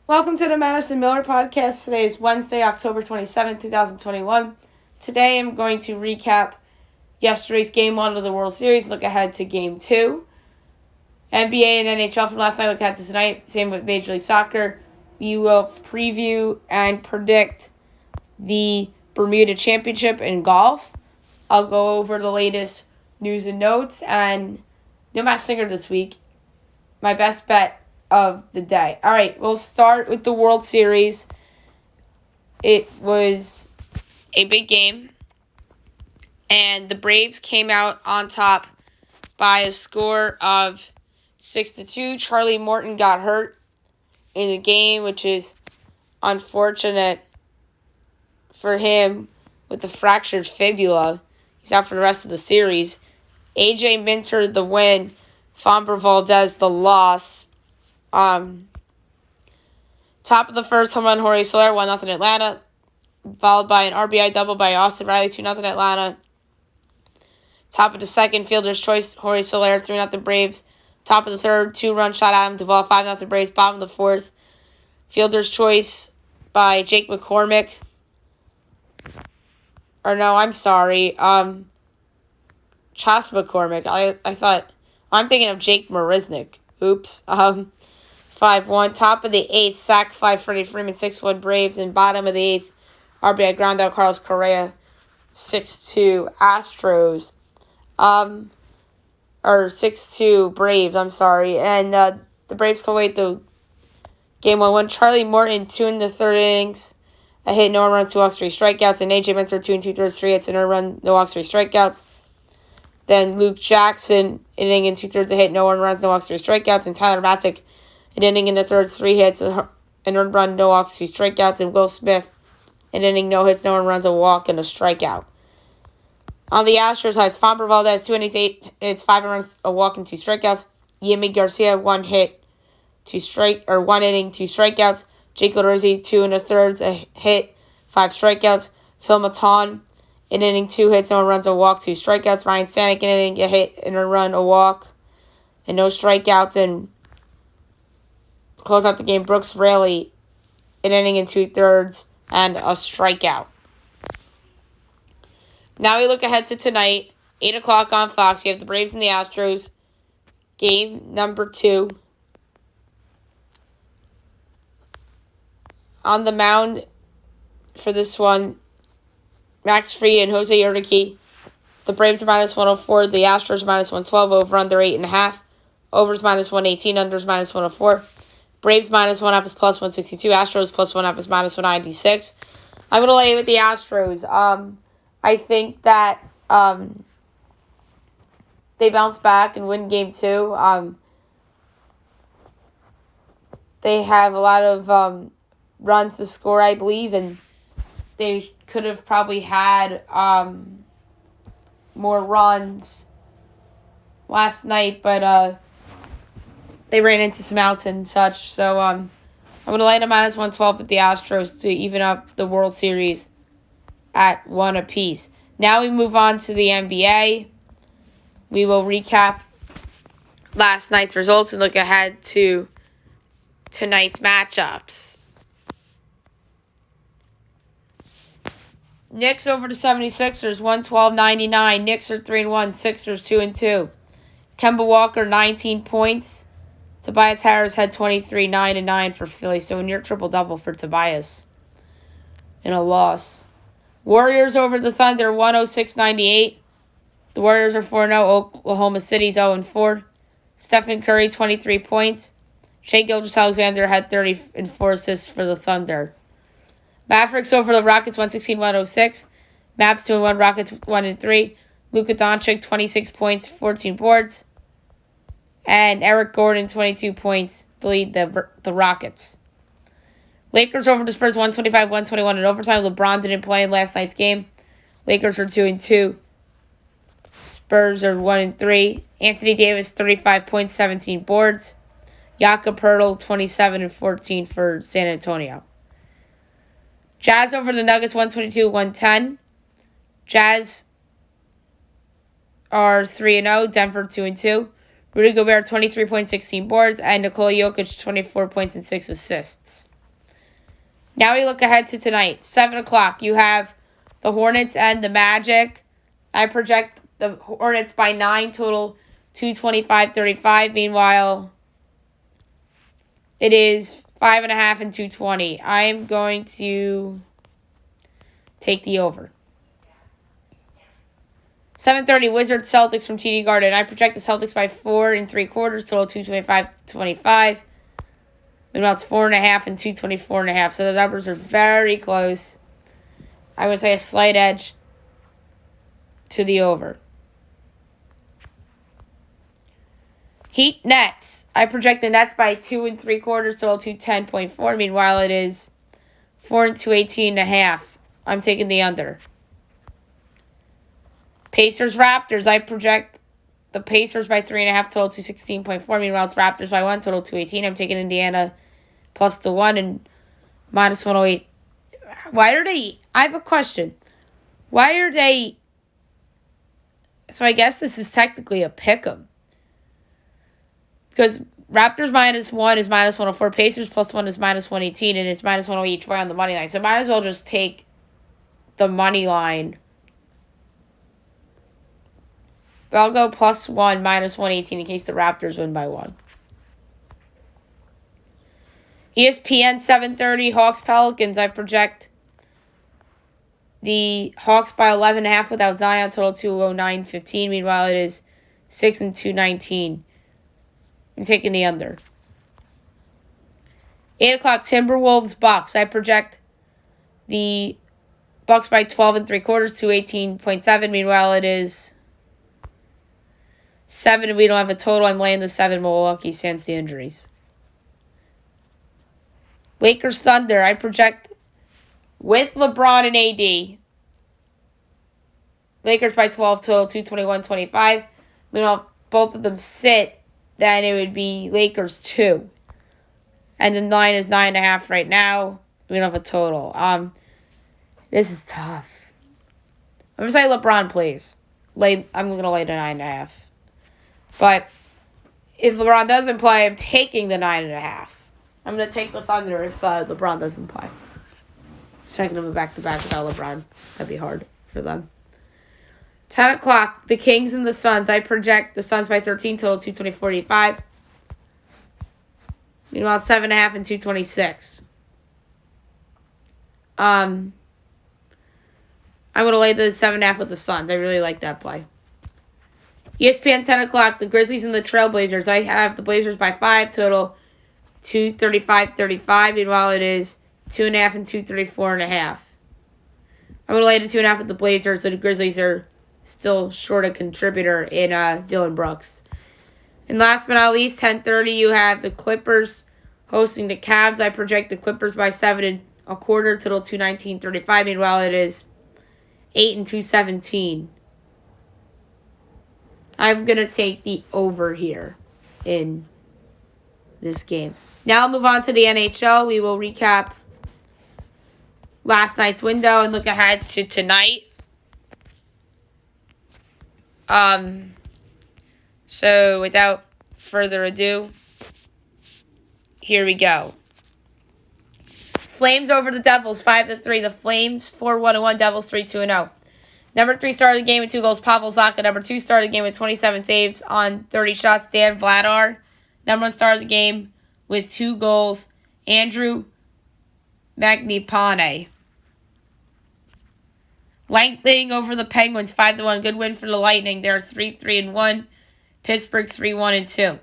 Welcome to the Madison Miller Podcast. Today is Wednesday, October 27th, 2021. Today I'm going to recap yesterday's Game 1 of the World Series, look ahead to Game 2. NBA and NHL from last night, look ahead to tonight. Same with Major League Soccer. We will preview and predict the Bermuda Championship in golf. I'll go over the latest news and notes and no Masked Singer this week. My best bet of the day. All right, we'll start with the World Series. It was a big game, and the Braves came out on top by a score of 6-2. Charlie Morton got hurt in the game, which is unfortunate for him with the fractured fibula. He's out for the rest of the series. AJ Minter the win, Framber Valdez the loss. Top of the first, home run Jorge Soler, 1-0 Atlanta, followed by an RBI double by Austin Riley, 2-0 Atlanta. Top of the second, fielder's choice, Jorge Soler, 3-0 Braves. Top of the third, 2-run shot Adam Duvall, 5-0 Braves. Bottom of the fourth, fielder's choice by Jake McCormick. Or no, I'm sorry, Chas McCormick. I thought, I'm thinking of Jake Marisnick. Oops. 5-1. Top of the eighth, sack 5, Freddie Freeman, 6-1 Braves. And bottom of the eighth, RBI ground out, Carlos Correa, 6-2 Astros. Or 6-2 Braves, I'm sorry. And the Braves come away the game 1-1. Charlie Morton, 2 in the third innings. A hit, no runs, 2 walks, 3 strikeouts. And AJ Minter, 2 2/3, 3 hits, and a run, no walks, 3 strikeouts. Then Luke Jackson, inning and 2/3, a hit, no runs, no walks, 3 strikeouts. And Tyler Matzek, an inning in the third, 3 hits, an earned run, no walks, 2 strikeouts. And Will Smith, an inning, no hits, no runs, a walk, and a strikeout. On the Astros side, Framber Valdez, 2 innings, 8 hits, 5 runs, a walk, and 2 strikeouts. Yimi Garcia, 1 hit, 1 inning, 2 strikeouts. Jake Odorizzi, 2 1/3, a hit, 5 strikeouts. Phil Maton, an inning, 2 hits, no runs, a walk, 2 strikeouts. Ryan Stanek, an inning, a hit, and a run, a walk, and no strikeouts. And close out the game, Brooks Raley, an inning and 2/3, and a strikeout. Now we look ahead to tonight, 8 o'clock on Fox. You have the Braves and the Astros, game number 2. On the mound for this one, Max Fried and Jose Urquidy. The Braves are -104. The Astros are -112. Over under 8.5. Overs -118. Unders -104. Braves -1.5 is +162. Astros +1.5 is -196. I'm going to lay it with the Astros. I think that they bounce back and win game 2. They have a lot of runs to score, I believe, and they could have probably had more runs last night, but they ran into some outs and such. So I'm going to lay them -112 with the Astros to even up the World Series at 1 apiece. Now we move on to the NBA. We will recap last night's results and look ahead to tonight's matchups. Knicks over the 76ers, 112-99. Knicks are 3-1. Sixers 2-2. Kemba Walker, 19 points. Tobias Harris had 23, 9-9 for Philly. So a near triple-double for Tobias in a loss. Warriors over the Thunder, 106-98. The Warriors are 4-0. Oklahoma City's 0-4. Stephen Curry, 23 points. Shai Gilgeous-Alexander had 34 assists for the Thunder. Mavericks over the Rockets, 116-106. Mavs 2-1, Rockets 1-3. Luka Doncic, 26 points, 14 boards. And Eric Gordon, 22 points to lead the Rockets. Lakers over the Spurs, 125-121 in overtime. LeBron didn't play in last night's game. Lakers are 2-2. Spurs are 1-3. Anthony Davis, 35 points, 17 boards. Jakob Poeltl, 27-14 for San Antonio. Jazz over the Nuggets, 122-110. Jazz are 3-0. Denver 2-2. Rudy Gobert, 23 points, 16 boards. And Nikola Jokic, 24 points and 6 assists. Now we look ahead to tonight. 7 o'clock, you have the Hornets and the Magic. I project the Hornets by 9 total, 225-35. Meanwhile, it is 5.5 and 220. I'm going to take the over. 7:30, Wizards Celtics from TD Garden. I project the Celtics by 4 3/4, total 225-25. Meanwhile, it's 4.5 and 224.5. So the numbers are very close. I would say a slight edge to the over. Heat Nets. I project the Nets by 2 3/4, total 210.4. Meanwhile, it is 4 and 218.5. I'm taking the under. Pacers Raptors. I project the Pacers by 3.5, total 216.4. Meanwhile, it's Raptors by 1, total 218. I'm taking Indiana plus the 1 and minus 108. Why are they? I have a question. Why are they? So I guess this is technically a pick'em. Because Raptors minus 1 is minus 104. Pacers plus 1 is minus 118. And it's minus 108 each way on the money line. So might as well just take the money line. But I'll go plus 1, minus 118 in case the Raptors win by 1. ESPN 7:30, Hawks Pelicans. I project the Hawks by 11.5 without Zion, total 209.15. Meanwhile, it is 6 and 219. I'm taking the under. 8 o'clock, Timberwolves Bucks. I project the Bucks by 12 3/4, 218.7. Meanwhile, it is 7 and we don't have a total. I'm laying the 7. Milwaukee sans the injuries. Lakers Thunder. I project with LeBron and AD. Lakers by 12 total, 221.25. Meanwhile, if both of them sit, then it would be Lakers 2. And the line is 9.5 right now. We don't have a total. This is tough. I'm going to say LeBron, please. I'm going to lay the 9.5. But if LeBron doesn't play, I'm taking the 9.5. I'm going to take the Thunder if LeBron doesn't play. Second them back-to-back without LeBron. That'd be hard for them. 10 o'clock, the Kings and the Suns. I project the Suns by 13, total 220.45. Meanwhile, 7.5 and 226. I'm going to lay the 7.5 with the Suns. I really like that play. ESPN 10 o'clock, the Grizzlies and the Trailblazers. I have the Blazers by 5, total 235.35. Meanwhile, it is 2.5 and 234.5. I'm going to lay the 2.5 with the Blazers, so the Grizzlies are still short a contributor in Dylan Brooks. And last but not least, 10:30, you have the Clippers hosting the Cavs. I project the Clippers by 7 1/4, total 219.35. Meanwhile, it is 8 and 217. I'm going to take the over here in this game. Now I'll move on to the NHL. We will recap last night's window and look ahead to tonight. So without further ado, here we go. Flames over the Devils, 5-3. The Flames 4-1-1. Devils 3-2-0. Number 3 started the game with 2 goals, Pavel Zacha. Number 2 started the game with 27 saves on 30 shots, Dan Vladar. Number 1 started the game with 2 goals, Andrew Magnipane. Lightning over the Penguins, 5-1. Good win for the Lightning. They're 3-3-1. Pittsburgh 3-1-2.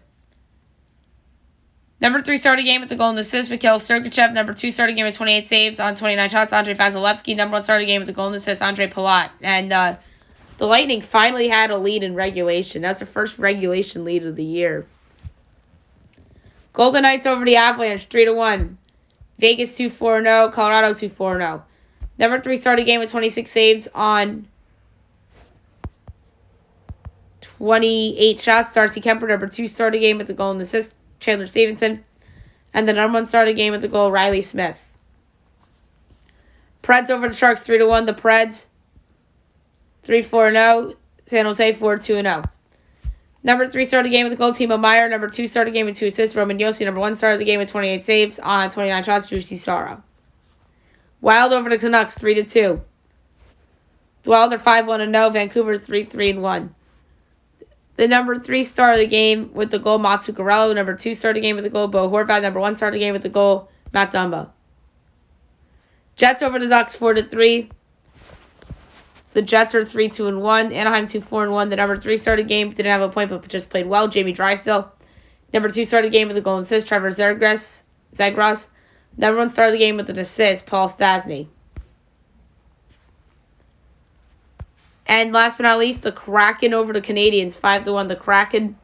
Number 3 started the game with the goal and assist, Mikhail Sergachev. Number 2 started the game with 28 saves on 29 shots, Andrei Vasilevsky. Number 1 started the game with the goal and assist, Andre Palat. And the Lightning finally had a lead in regulation. That's the first regulation lead of the year. Golden Knights over the Avalanche, 3-1. Vegas 2-4-0. Colorado 2-4-0. Number 3 started the game with 26 saves on 28 shots, Darcy Kemper. Number 2 started the game with the goal and assist, Chandler Stevenson. And the number 1 started the game with the goal, Riley Smith. Preds over the Sharks, 3-1. The Preds 3-4-0. San Jose 4-2-0. Number 3 started the game with the goal, Timo Meier. Number 2 started the game with 2 assists, Roman Josi. Number 1 started the game with 28 saves on 29 shots, Juuse Sara. Wild over the Canucks 3-2. The Wild are 5-1-0. Vancouver 3-3-1. The number 3 star of the game with the goal, Matsukarello. Number 2 star of the game with the goal, Bo Horvat. Number 1 star of the game with the goal, Matt Dumba. Jets over the Ducks 4-3. The Jets are 3-2-1. Anaheim 2-4-1. The number 3 star of the game didn't have a point but just played well, Jamie Drysdale. Number 2 star of the game with the goal and assist, Trevor Zegras. Number 1 star of the game with an assist, Paul Stastny. And last but not least, the Kraken over the Canadiens, 5-1. The Kraken,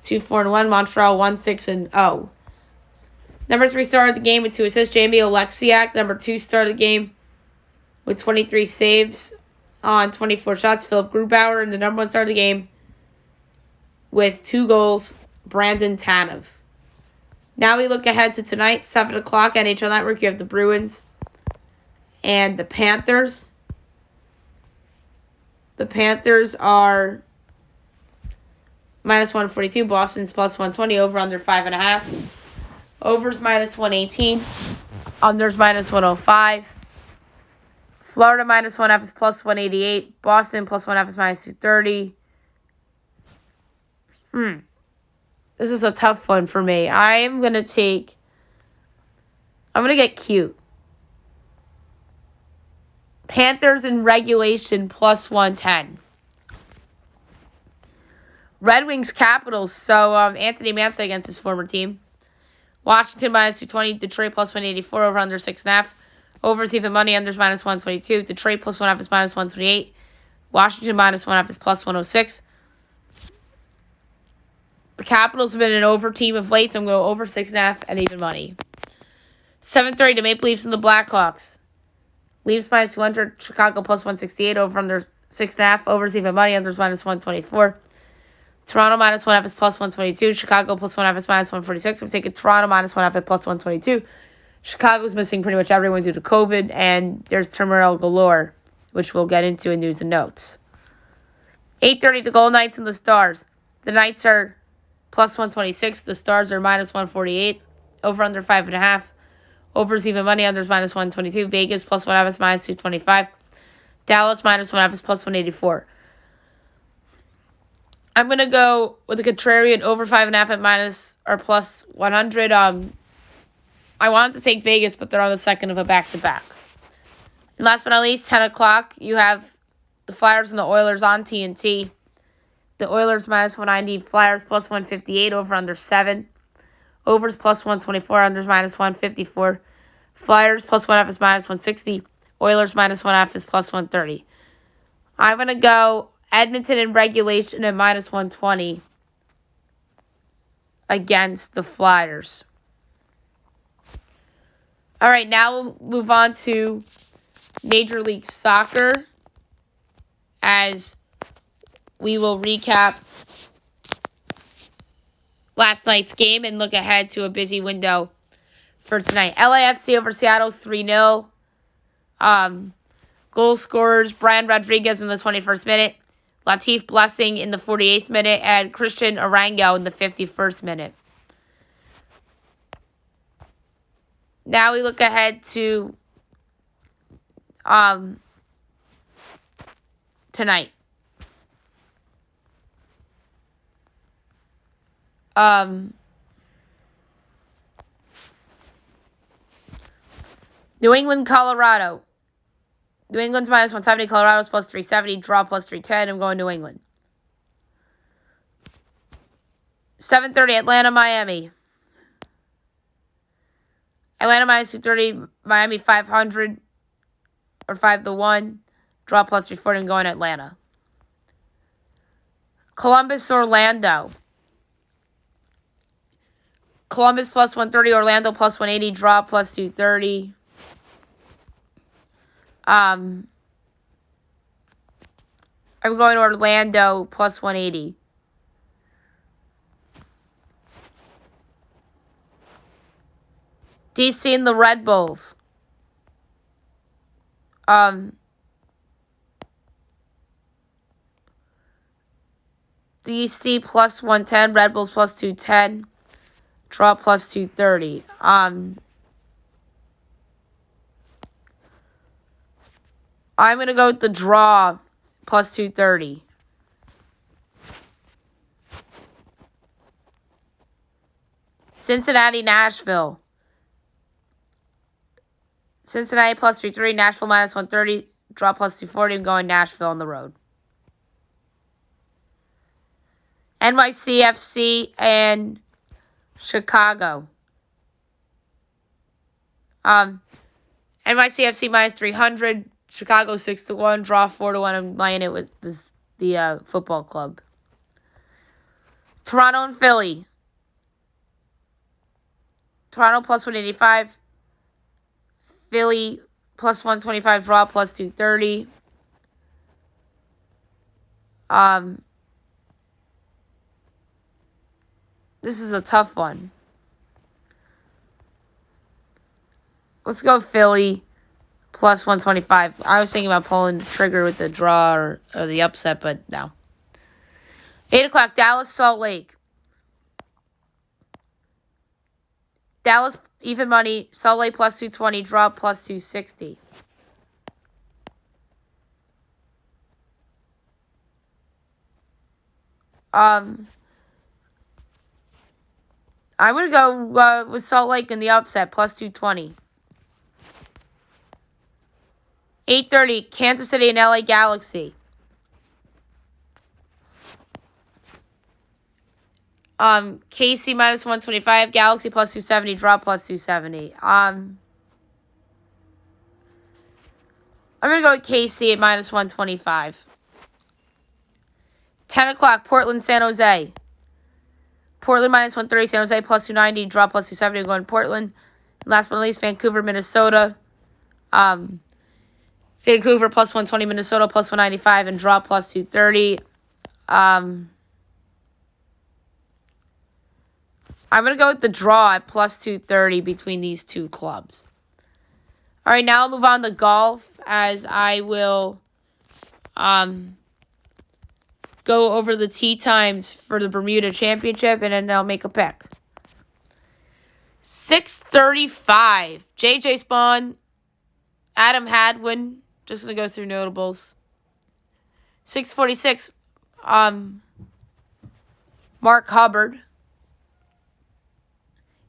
2-4-1. Montreal, 1-6-0. Number 3 star of the game with 2 assists, Jamie Oleksiak. Number 2 star of the game with 23 saves on 24 shots, Philip Grubauer. And the number 1 star of the game with 2 goals, Brandon Tanev. Now we look ahead to tonight, 7 o'clock, NHL Network. You have the Bruins and the Panthers. The Panthers are minus 142. Boston's plus 120. Over under 5.5. Overs minus 118. Unders minus 105. Florida minus 1.5 is plus 188. Boston plus 1.5 is minus 230. This is a tough one for me. I'm going to get cute. Panthers in regulation plus 110. Red Wings Capitals. So Anthony Mantha against his former team. Washington minus 220. Detroit plus 184. Over under 6.5. Overs even money. Unders minus 122. Detroit plus 1.5 is minus 128. Washington minus 1.5 is plus 106. The Capitals have been an over team of late, so I'm going to go over 6.5 and even money. 7:30, the Maple Leafs and the Blackhawks. Leafs minus 200, Chicago plus 168, over under 6.5, overs even money, unders minus 124. Toronto minus 1.5 is plus 122, Chicago plus 1.5 is minus 146. I'm taking Toronto minus 1.5 at plus 122. Chicago's missing pretty much everyone due to COVID, and there's turmoil galore, which we'll get into in news and notes. 8:30, the Golden Knights and the Stars. The Knights are plus 126, the Stars are minus 148, over under 5.5. Overs even money, unders minus 122. Vegas plus 1.5 is minus 225. Dallas minus 1.5 is plus 184. I'm going to go with the contrarian over 5.5 at minus or plus 100. I wanted to take Vegas, but they're on the second of a back-to-back. And last but not least, 10 o'clock, you have the Flyers and the Oilers on TNT. The Oilers minus 190, Flyers plus 158, over under 7. Overs plus 124, unders minus 154. Flyers plus 1.5 is minus 160. Oilers minus 1.5 is plus 130. I'm going to go Edmonton in regulation at minus 120 against the Flyers. All right, now we'll move on to Major League Soccer as we will recap last night's game and look ahead to a busy window for tonight. LAFC over Seattle 3-0. Goal scorers, Brian Rodriguez in the 21st minute, Latif Blessing in the 48th minute, and Christian Arango in the 51st minute. Now we look ahead to tonight. New England, Colorado. New England's minus 170, Colorado's plus 370, draw plus 310. I'm going New England. 7:30, Atlanta, Miami. Atlanta minus 230, Miami 500 or 5-1, draw plus 340. I'm going Atlanta. Columbus, Orlando. Columbus plus 130, Orlando plus 180, draw plus 230. I'm going Orlando plus 180. DC and the Red Bulls. DC plus 110, Red Bulls plus 210, draw plus 230. I'm going to go with the draw plus 230. Cincinnati, Nashville. Cincinnati plus 330, Nashville minus 130, draw plus 240. I'm going Nashville on the road. NYCFC and Chicago. NYCFC minus 300, Chicago 6-1, draw 4-1. I'm laying it with the football club. Toronto and Philly. Toronto plus 185. Philly plus 125, draw plus 230. This is a tough one. Let's go Philly plus 125. I was thinking about pulling the trigger with the draw or the upset, but no. 8 o'clock, Dallas, Salt Lake. Dallas, even money. Salt Lake plus 220, draw plus 260. I'm going to go with Salt Lake in the upset, plus 220. 8:30, Kansas City and LA Galaxy. KC minus 125, Galaxy plus 270, draw plus 270. I'm going to go with KC at minus 125. 10 o'clock, Portland, San Jose. Portland minus 130, San Jose plus 290, draw plus 270. I'm going Portland. And last but not least, Vancouver, Minnesota. Vancouver plus 120, Minnesota plus 195, and draw plus 230. I'm going to go with the draw at plus 230 between these two clubs. All right, now I'll move on to golf as I will go over the tee times for the Bermuda Championship, and then I'll make a pick. 6:35, J.J. Spawn, Adam Hadwin. Just going to go through notables. 6:46, Mark Hubbard.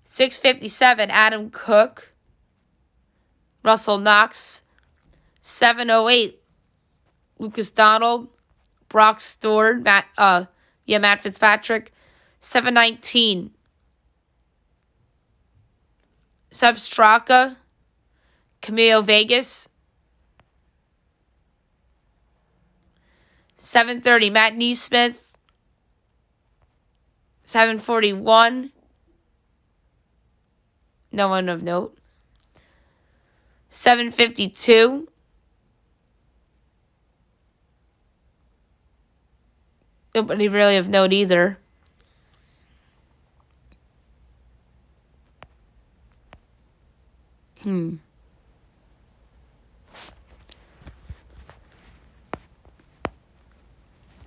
6:57, Adam Cook. Russell Knox. 7:08, Lucas Donald. Brock Stewart. Matt Fitzpatrick. 7:19, Seb Straka. Camilo Vegas. 7:30, Matt Neesmith. 7:41, no one of note. 7:52, nobody really of note either. Hmm.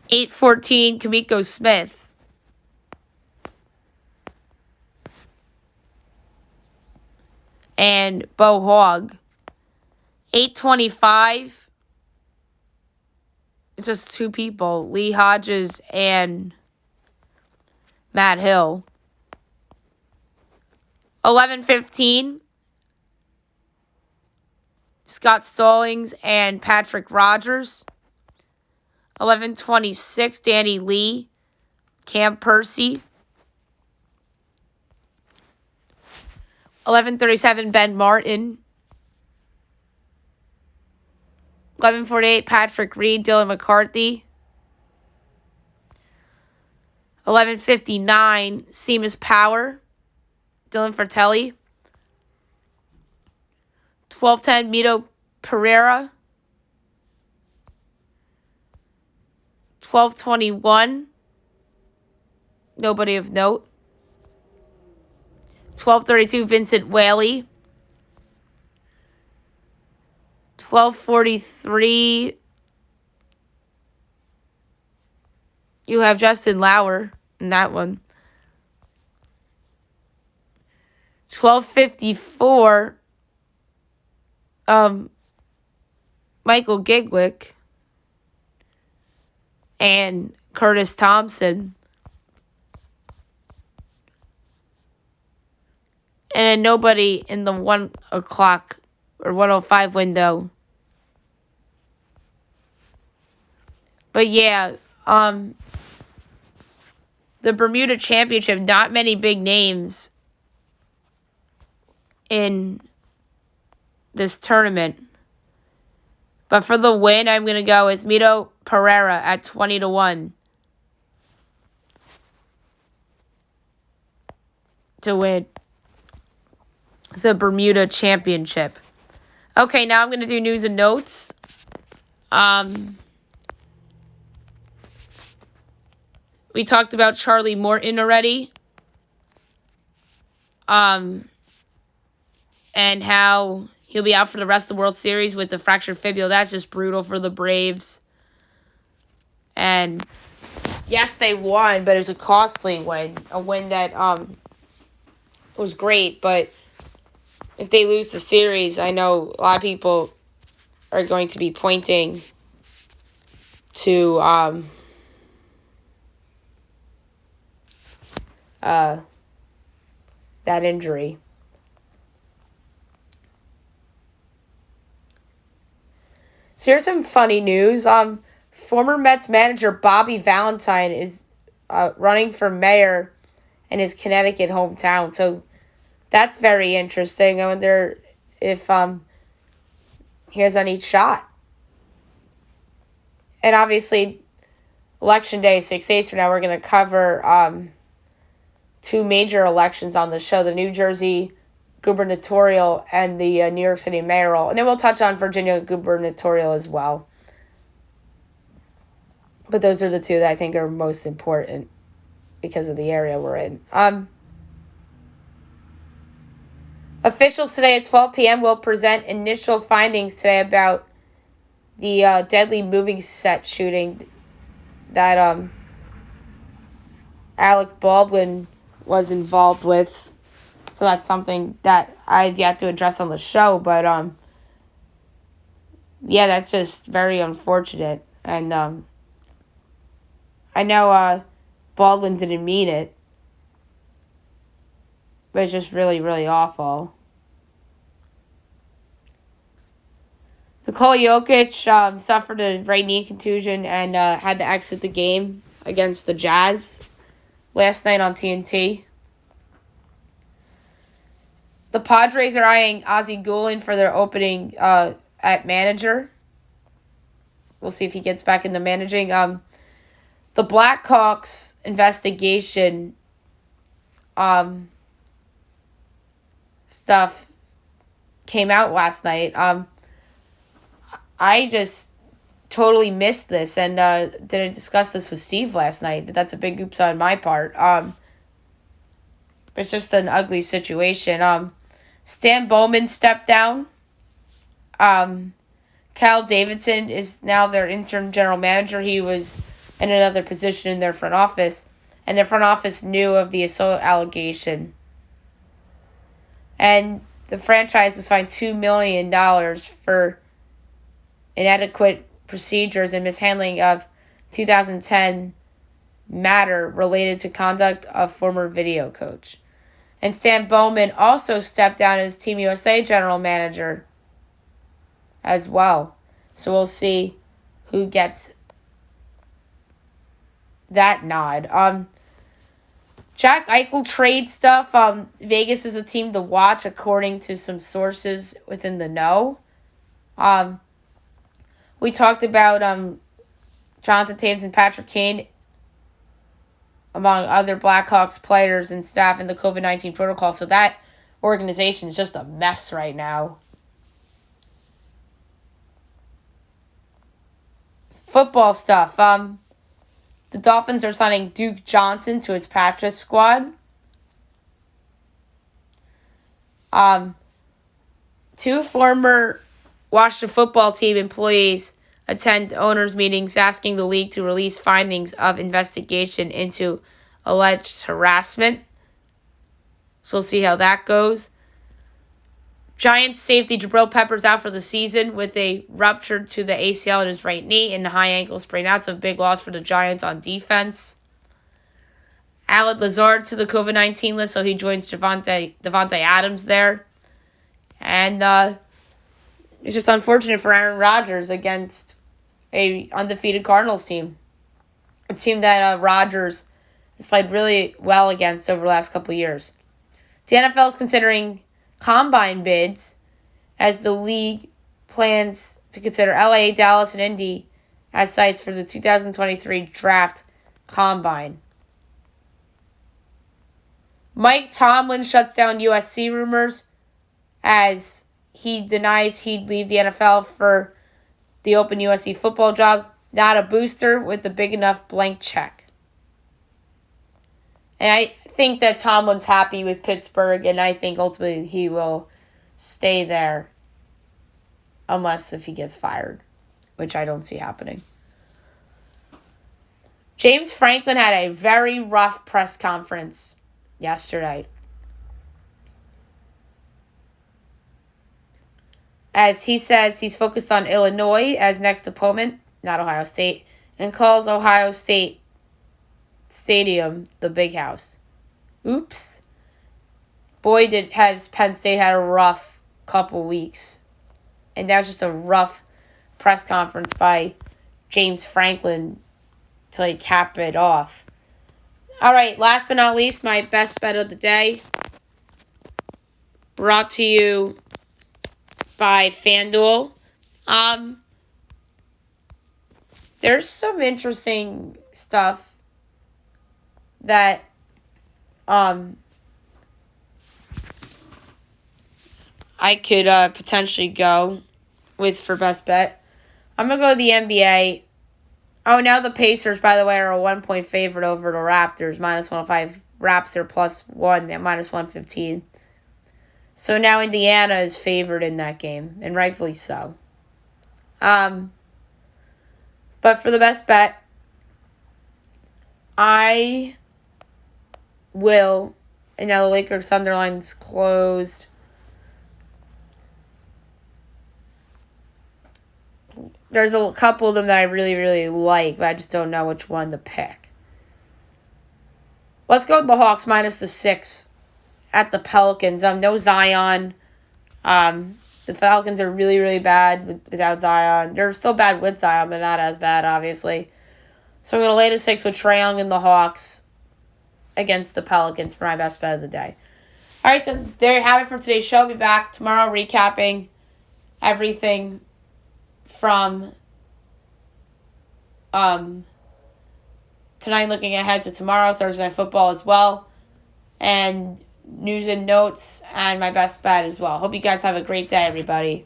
8:14, Kamiko Smith. And Bo Hogg. 8:25, it's just two people, Lee Hodges and Matt Hill. 11:15, Scott Stallings and Patrick Rogers. 11:26, Danny Lee, Cam Percy. 11:37, Ben Martin. 11:48, Patrick Reed, Dylan McCarthy. 11:59, Seamus Power, Dylan Fratelli. 12:10, Mito Pereira. 12:21, nobody of note. 12:32, Vincent Whaley. 12:43, you have Justin Lauer in that one. 12:54, Michael Giglick and Curtis Thompson. And then nobody in the 1 o'clock or 1:05 window. But yeah, the Bermuda Championship, not many big names in this tournament. But for the win, I'm going to go with Mito Pereira at 20-1 to win the Bermuda Championship. Okay, now I'm going to do news and notes. We talked about Charlie Morton already. And how he'll be out for the rest of the World Series with the fractured fibula. That's just brutal for the Braves. And yes, they won, but it was a costly win. A win that was great, but if they lose the series, I know a lot of people are going to be pointing to that injury. So here's some funny news. Former Mets manager Bobby Valentine is running for mayor in his Connecticut hometown. So that's very interesting. I wonder if he has any shot. And obviously, Election Day, 6 days from now, we're going to cover two major elections on the show, the New Jersey gubernatorial and the New York City mayoral. And then we'll touch on Virginia gubernatorial as well. But those are the two that I think are most important because of the area we're in. Officials today at 12 p.m. will present initial findings today about the deadly movie set shooting that Alec Baldwin was involved with. So that's something that I've yet to address on the show. But, yeah, that's just very unfortunate. And I know Baldwin didn't mean it. But it's just really, really awful. Nikola Jokic suffered a right knee contusion and had to exit the game against the Jazz last night on TNT. The Padres are eyeing Ozzie Guillen for their opening at manager. We'll see if he gets back into managing. The Blackhawks investigation stuff came out last night. I just totally missed this and didn't discuss this with Steve last night. That's a big oops on my part. It's just an ugly situation. Stan Bowman stepped down. Cal Davidson is now their interim general manager. He was in another position in their front office. And their front office knew of the assault allegation. And the franchise was fined $2 million for inadequate procedures and mishandling of 2010 matter related to conduct of former video coach. And Stan Bowman also stepped down as Team USA general manager as well. So we'll see who gets that nod. Jack Eichel trade stuff. Vegas is a team to watch according to some sources within the know. We talked about Jonathan Taves and Patrick Kane, among other Blackhawks players and staff in the COVID-19 protocol. So that organization is just a mess right now. Football stuff. The Dolphins are signing Duke Johnson to its practice squad. Two former Washington football team employees attend owners' meetings asking the league to release findings of investigation into alleged harassment. So we'll see how that goes. Giants safety Jabril Peppers out for the season with a rupture to the ACL in his right knee and a high ankle sprain. That's a big loss for the Giants on defense. Alec Lazard to the COVID-19 list, so he joins Devontae Adams there. And it's just unfortunate for Aaron Rodgers against a undefeated Cardinals team. A team that Rodgers has played really well against over the last couple of years. The NFL is considering combine bids as the league plans to consider LA, Dallas, and Indy as sites for the 2023 draft combine. Mike Tomlin shuts down USC rumors as he denies he'd leave the NFL for the open USC football job. Not a booster with a big enough blank check. And I think that Tomlin's happy with Pittsburgh, and I think ultimately he will stay there unless if he gets fired, which I don't see happening. James Franklin had a very rough press conference yesterday, as he says he's focused on Illinois as next opponent, not Ohio State, and calls Ohio State Stadium the Big House. Oops. Boy, has Penn State had a rough couple weeks. And that was just a rough press conference by James Franklin to cap it off. All right, last but not least, my best bet of the day. Brought to you by FanDuel. There's some interesting stuff that I could potentially go with for best bet. I'm going to go the NBA. Oh, now the Pacers, by the way, are a 1-point favorite over the Raptors. -105. Raps are +1 at -115. So now Indiana is favored in that game, and rightfully so. But for the best bet, I will, and now the Lakers Thunder line's closed. There's a couple of them that I really, really like, but I just don't know which one to pick. Let's go with the Hawks -6 at the Pelicans. No Zion. The Falcons are really, really bad without Zion. They're still bad with Zion, but not as bad, obviously. So I'm going to lay the 6 with Trae Young and the Hawks against the Pelicans for my best bet of the day. All right, so there you have it for today's show. I'll be back tomorrow recapping everything from tonight, looking ahead to tomorrow, Thursday Night Football as well, and news and notes, and my best bet as well. Hope you guys have a great day, everybody.